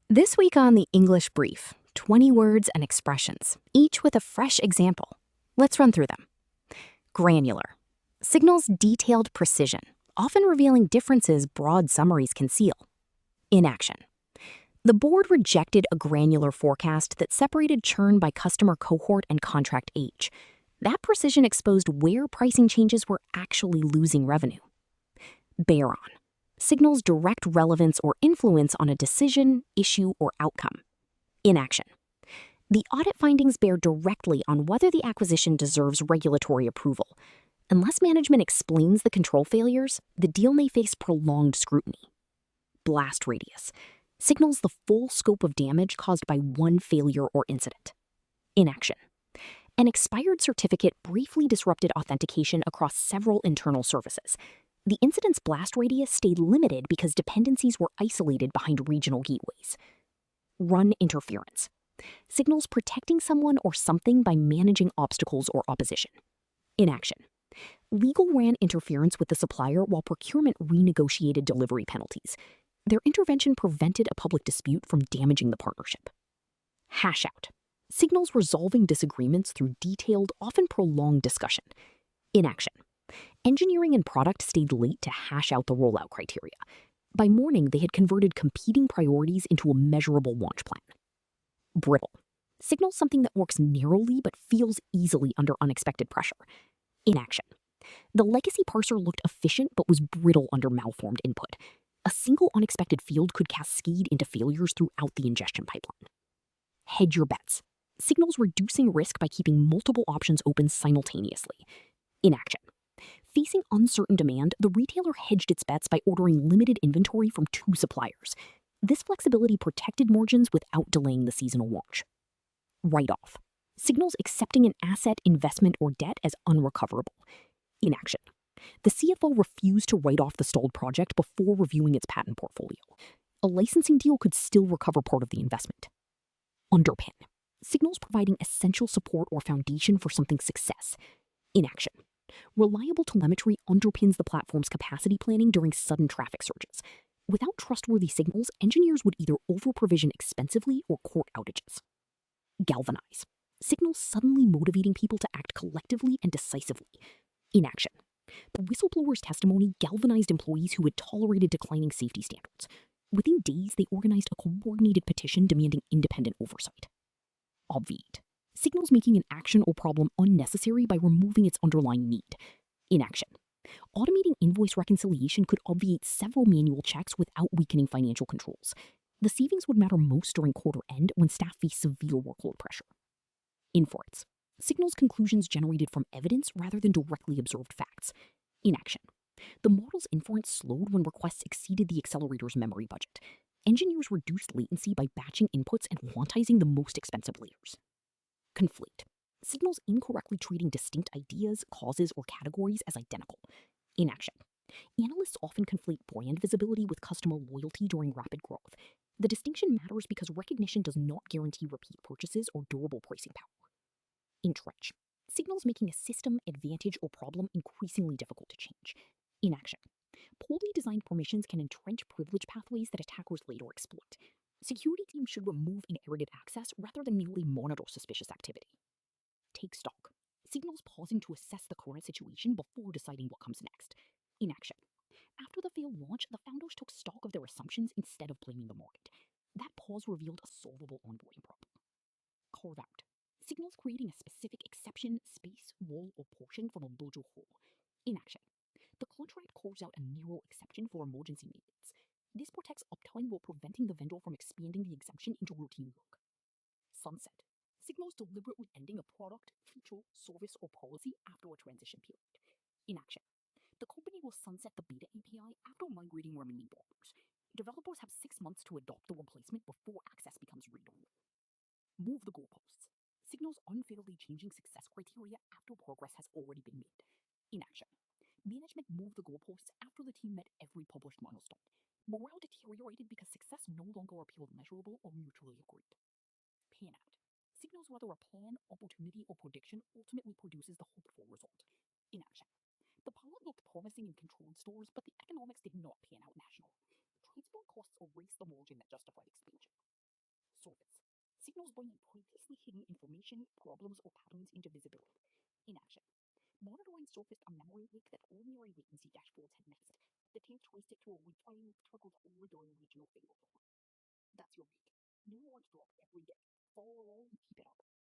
This week on the English Brief, 20 words and expressions, each with a fresh example. Let's run through them. Granular signals detailed precision, often revealing differences broad summaries conceal. Inaction. The board rejected a granular forecast that separated churn by customer cohort and contract age. That precision exposed where pricing changes were actually losing revenue. Bear on signals direct relevance or influence on a decision, issue, or outcome. Inaction. The audit findings bear directly on whether the acquisition deserves regulatory approval. Unless management explains the control failures, the deal may face prolonged scrutiny. Blast radius signals the full scope of damage caused by one failure or incident. Inaction. An expired certificate briefly disrupted authentication across several internal services. The incident's blast radius stayed limited because dependencies were isolated behind regional gateways. Run interference signals protecting someone or something by managing obstacles or opposition. Inaction. Legal ran interference with the supplier while procurement renegotiated delivery penalties. Their intervention prevented a public dispute from damaging the partnership. Hash out signals resolving disagreements through detailed, often prolonged discussion. Inaction. Engineering and product stayed late to hash out the rollout criteria. By morning, they had converted competing priorities into a measurable launch plan. Brittle signals something that works narrowly but feels easily under unexpected pressure. Inaction. The legacy parser looked efficient but was brittle under malformed input. A single unexpected field could cascade into failures throughout the ingestion pipeline. Hedge your bets signals reducing risk by keeping multiple options open simultaneously. Inaction. Facing uncertain demand, the retailer hedged its bets by ordering limited inventory from 2 suppliers. This flexibility protected margins without delaying the seasonal launch. Write-off signals accepting an asset, investment, or debt as unrecoverable. Inaction. The CFO refused to write off the stalled project before reviewing its patent portfolio. A licensing deal could still recover part of the investment. Underpin signals providing essential support or foundation for something's success. Inaction. Reliable telemetry underpins the platform's capacity planning during sudden traffic surges. Without trustworthy signals, engineers would either over-provision expensively or court outages. Galvanize signals suddenly motivating people to act collectively and decisively. Inaction. The whistleblower's testimony galvanized employees who had tolerated declining safety standards. Within days, they organized a coordinated petition demanding independent oversight. Obviate signals making an action or problem unnecessary by removing its underlying need. Inaction. Automating invoice reconciliation could obviate several manual checks without weakening financial controls. The savings would matter most during quarter end when staff face severe workload pressure. Inference signals conclusions generated from evidence rather than directly observed facts. Inaction. The model's inference slowed when requests exceeded the accelerator's memory budget. Engineers reduced latency by batching inputs and quantizing the most expensive layers. Conflate signals incorrectly treating distinct ideas, causes, or categories as identical. Inaction. Analysts often conflate brand visibility with customer loyalty during rapid growth. The distinction matters because recognition does not guarantee repeat purchases or durable pricing power. Entrench signals making a system, advantage, or problem increasingly difficult to change. Inaction. Poorly designed permissions can entrench privilege pathways that attackers later exploit. Security teams should remove inherited access rather than merely monitor suspicious activity. Take stock signals pausing to assess the current situation before deciding what comes next. Inaction. After the failed launch, the founders took stock of their assumptions instead of blaming the market. That pause revealed a solvable onboarding problem. Carve out signals creating a specific exception, space, wall, or portion from a larger whole. Inaction. The contract carves out a narrow exception for emergency maintenance. This protects uptime while preventing the vendor from expanding the exemption into routine work. Sunset signals deliberately ending a product, feature, service, or policy after a transition period. Inaction. The company will sunset the beta API after migrating remaining partners. Developers have 6 months to adopt the replacement before access becomes read-only. Move the goalposts signals unfairly changing success criteria after progress has already been made. Inaction. Management moved the goalposts after the team met every published milestone. Morale deteriorated because success no longer appeared measurable or mutually agreed. Pan out signals whether a plan, opportunity, or prediction ultimately produces the hoped-for result. Inaction. The pilot looked promising in controlled stores, but the economics did not pan out nationally. Transport costs erased the margin that justified expansion. Signals bring previously hidden information, problems, or patterns into visibility. In action. Monitoring surfaced a memory leak that ordinary latency dashboards had missed. The team traced it to a replay toggled over during regional failover. That's your week. New alerts drop every day. Follow along and keep it up.